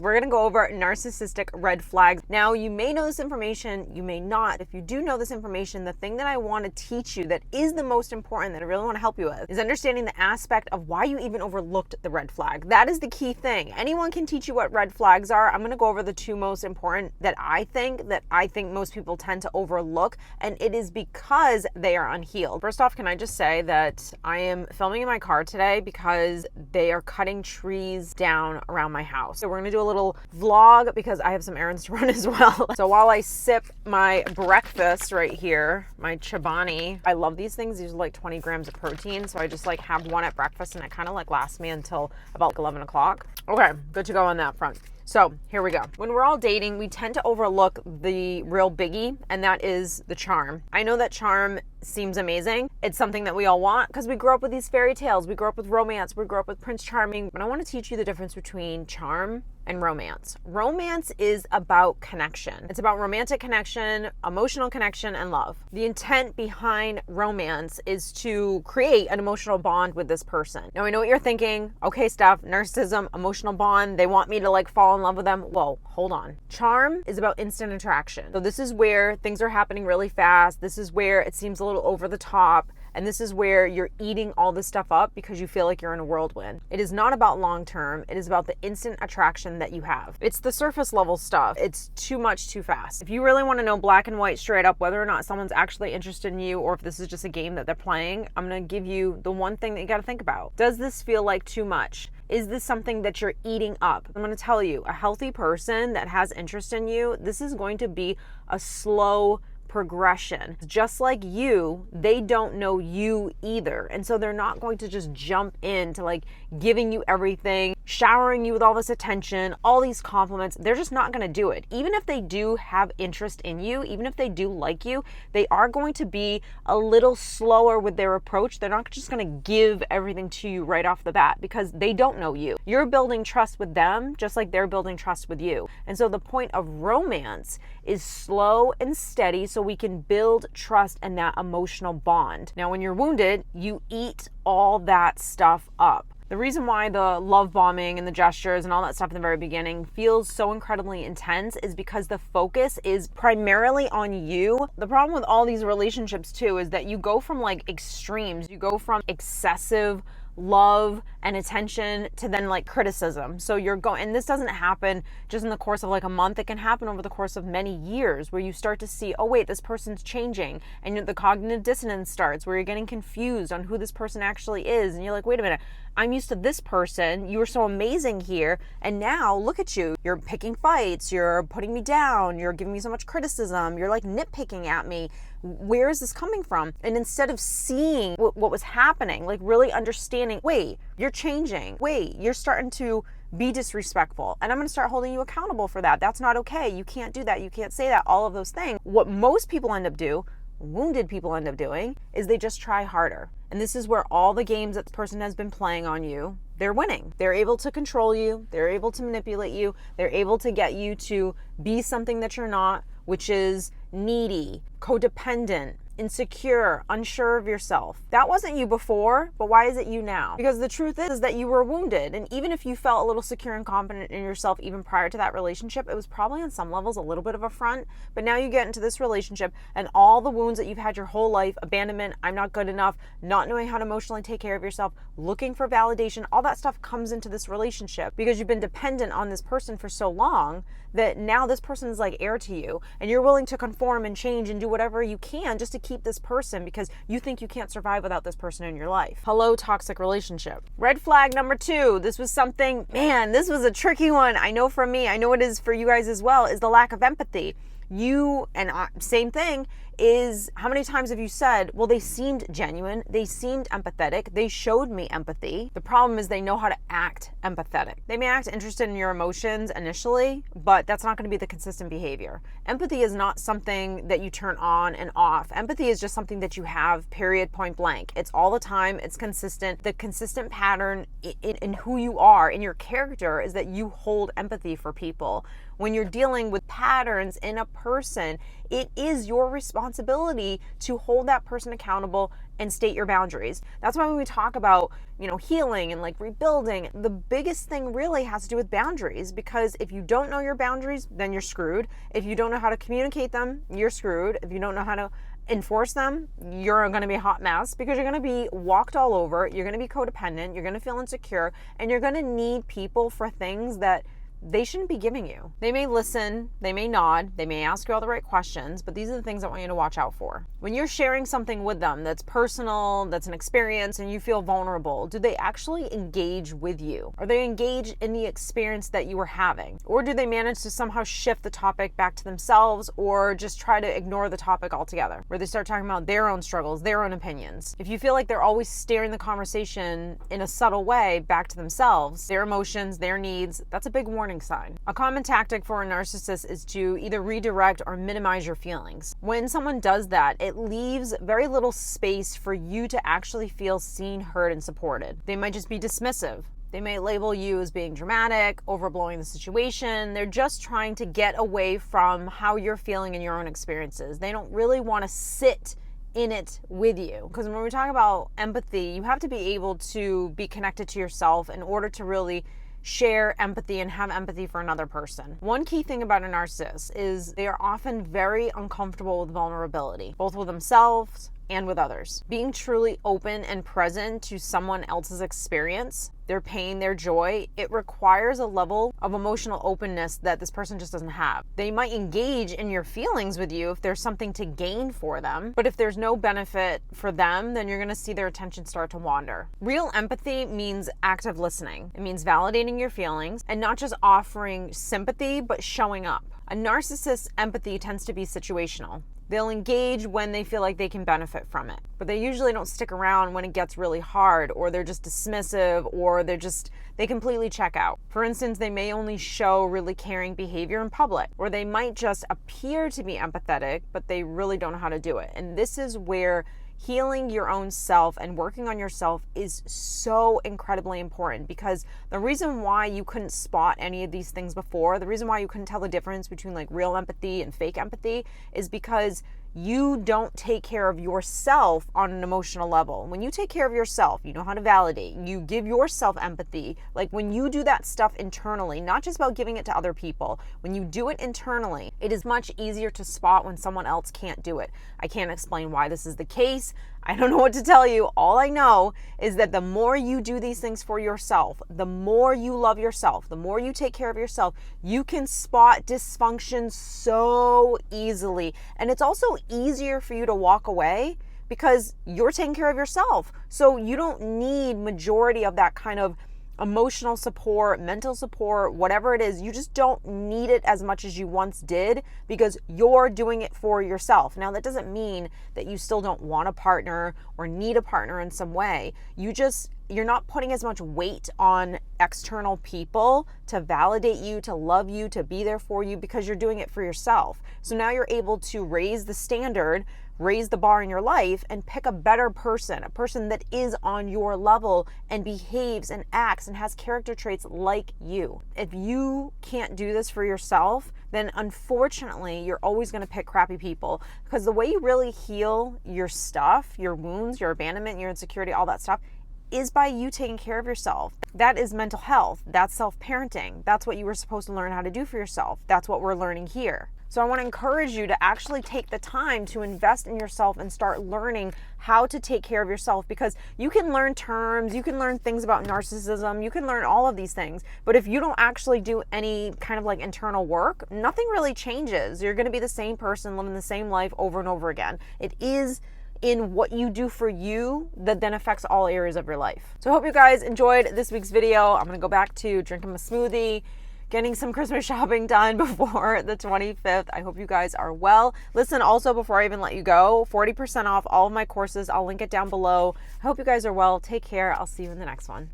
We're gonna go over narcissistic red flags. Now, you may know this information, you may not. If you do know this information, the thing that I want to teach you that is the most important, that I really want to help you with, is understanding the aspect of why you even overlooked the red flag. That is the key thing. Anyone can teach you what red flags are. I'm gonna go over the two most important that I think most people tend to overlook, and it is because they are unhealed. First off, can I just say that I am filming in my car today because they are cutting trees down around my house. So we're gonna do a little vlog because I have some errands to run as well. So while I sip my breakfast right here, my Chobani, I love these things. These are like 20 grams of protein. So I just like have one at breakfast and it kind of like lasts me until about 11 o'clock. Okay, good to go on that front. So here we go. When we're all dating, we tend to overlook the real biggie, and that is the charm. I know that charm seems amazing. It's something that we all want because we grew up with these fairy tales. We grew up with romance. We grew up with Prince Charming. But I want to teach you the difference between charm and romance. Romance is about connection. It's about romantic connection, emotional connection, and love. The intent behind romance is to create an emotional bond with this person. Now, I know what you're thinking. Okay, Steph, narcissism, emotional bond. They want me to like fall in love with them. Whoa, hold on. Charm is about instant attraction. So this is where things are happening really fast. This is where it seems a little over the top. And this is where you're eating all this stuff up because you feel like you're in a whirlwind. It is not about long term. It is about the instant attraction that you have. It's the surface level stuff. It's too much too fast. If you really want to know black and white straight up whether or not someone's actually interested in you or if this is just a game that they're playing, I'm going to give you the one thing that you got to think about. Does this feel like too much? Is this something that you're eating up? I'm going to tell you, a healthy person that has interest in you, this is going to be a slow progression. Just like you, they don't know you either. And so they're not going to just jump into like giving you everything, showering you with all this attention, all these compliments. They're just not going to do it. Even if they do have interest in you, even if they do like you, they are going to be a little slower with their approach. They're not just going to give everything to you right off the bat because they don't know you. You're building trust with them just like they're building trust with you. And so the point of romance is slow and steady so we can build trust and that emotional bond. Now, when you're wounded, you eat all that stuff up. The reason why the love bombing and the gestures and all that stuff in the very beginning feels so incredibly intense is because the focus is primarily on you. The problem with all these relationships too is that you go from like extremes. You go from excessive love and attention to then like criticism. So you're going, and this doesn't happen just in the course of like a month. It can happen over the course of many years where you start to see, oh wait, this person's changing, and the cognitive dissonance starts where you're getting confused on who this person actually is. And you're like, wait a minute, I'm used to this person. You were so amazing here. And now look at you. You're picking fights. You're putting me down. You're giving me so much criticism. You're like nitpicking at me. Where is this coming from? And instead of seeing what was happening, like really understanding, wait, you're changing. Wait, you're starting to be disrespectful. And I'm going to start holding you accountable for that. That's not okay. You can't do that. You can't say that. All of those things. What most people end up wounded people end up doing is they just try harder. And this is where all the games that the person has been playing on you, they're winning. They're able to control you. They're able to manipulate you. They're able to get you to be something that you're not, which is needy, codependent, insecure, unsure of yourself. That wasn't you before, but why is it you now? Because the truth is that you were wounded. And even if you felt a little secure and confident in yourself even prior to that relationship, it was probably on some levels a little bit of a front. But now you get into this relationship and all the wounds that you've had your whole life, abandonment, I'm not good enough, not knowing how to emotionally take care of yourself, looking for validation, all that stuff comes into this relationship because you've been dependent on this person for so long that now this person is like heir to you and you're willing to conform and change and do whatever you can just to keep this person because you think you can't survive without this person in your life. Hello, toxic relationship. Red flag number 2. This was something, man, this was a tricky one. I know for me, I know it is for you guys as well, is the lack of empathy. Same thing, is how many times have you said, well, they seemed genuine, they seemed empathetic, they showed me empathy. The problem is they know how to act empathetic. They may act interested in your emotions initially, but that's not going to be the consistent behavior. Empathy is not something that you turn on and off. Empathy is just something that you have, period, point blank. It's all the time, it's consistent. The consistent pattern in who you are, in your character, is that you hold empathy for people. When you're dealing with patterns in a person, it is your responsibility responsibility to hold that person accountable and state your boundaries. That's why when we talk about, healing and like rebuilding, the biggest thing really has to do with boundaries, because if you don't know your boundaries, then you're screwed. If you don't know how to communicate them, you're screwed. If you don't know how to enforce them, you're going to be a hot mess, because you're going to be walked all over. You're going to be codependent. You're going to feel insecure, and you're going to need people for things that they shouldn't be giving you. They may listen, they may nod, they may ask you all the right questions, but these are the things I want you to watch out for. When you're sharing something with them that's personal, that's an experience, and you feel vulnerable, do they actually engage with you? Are they engaged in the experience that you were having? Or do they manage to somehow shift the topic back to themselves, or just try to ignore the topic altogether, where they start talking about their own struggles, their own opinions? If you feel like they're always steering the conversation in a subtle way back to themselves, their emotions, their needs, that's a big warning sign. A common tactic for a narcissist is to either redirect or minimize your feelings. When someone does that, it leaves very little space for you to actually feel seen, heard, and supported. They might just be dismissive. They may label you as being dramatic, overblowing the situation. They're just trying to get away from how you're feeling in your own experiences. They don't really want to sit in it with you. Because when we talk about empathy, you have to be able to be connected to yourself in order to really share empathy and have empathy for another person. One key thing about a narcissist is they are often very uncomfortable with vulnerability, both with themselves and with others. Being truly open and present to someone else's experience, their pain, their joy, it requires a level of emotional openness that this person just doesn't have. They might engage in your feelings with you if there's something to gain for them, but if there's no benefit for them, then you're gonna see their attention start to wander. Real empathy means active listening. It means validating your feelings and not just offering sympathy, but showing up. A narcissist's empathy tends to be situational. They'll engage when they feel like they can benefit from it, but they usually don't stick around when it gets really hard, or they're just dismissive, or they completely check out. For instance, they may only show really caring behavior in public, or they might just appear to be empathetic, but they really don't know how to do it. And this is where healing your own self and working on yourself is so incredibly important, because the reason why you couldn't spot any of these things before, the reason why you couldn't tell the difference between like real empathy and fake empathy, is because you don't take care of yourself on an emotional level. When you take care of yourself, you know how to validate, you give yourself empathy. Like when you do that stuff internally, not just about giving it to other people, when you do it internally, it is much easier to spot when someone else can't do it. I can't explain why this is the case. I don't know what to tell you. All I know is that the more you do these things for yourself, the more you love yourself, the more you take care of yourself, you can spot dysfunction so easily. And it's also easier for you to walk away because you're taking care of yourself. So you don't need majority of that kind of emotional support, mental support, whatever it is. You just don't need it as much as you once did because you're doing it for yourself. Now, that doesn't mean that you still don't want a partner or need a partner in some way. You're not putting as much weight on external people to validate you, to love you, to be there for you, because you're doing it for yourself. So now you're able to raise the standard, raise the bar in your life, and pick a better person, a person that is on your level and behaves and acts and has character traits like you. If you can't do this for yourself, then unfortunately, you're always going to pick crappy people, because the way you really heal your stuff, your wounds, your abandonment, your insecurity, all that stuff, is by you taking care of yourself. That is mental health. That's self-parenting. That's what you were supposed to learn how to do for yourself. That's what we're learning here. So I want to encourage you to actually take the time to invest in yourself and start learning how to take care of yourself, because you can learn terms, you can learn things about narcissism, you can learn all of these things, but if you don't actually do any kind of like internal work, nothing really changes. You're going to be the same person living the same life over and over again. It is in what you do for you that then affects all areas of your life. So I hope you guys enjoyed this week's video. I'm gonna go back to drinking my smoothie, getting some Christmas shopping done before the 25th. I hope you guys are well. Listen, also, before I even let you go, 40% off all of my courses. I'll link it down below. I hope you guys are well. Take care. I'll see you in the next one.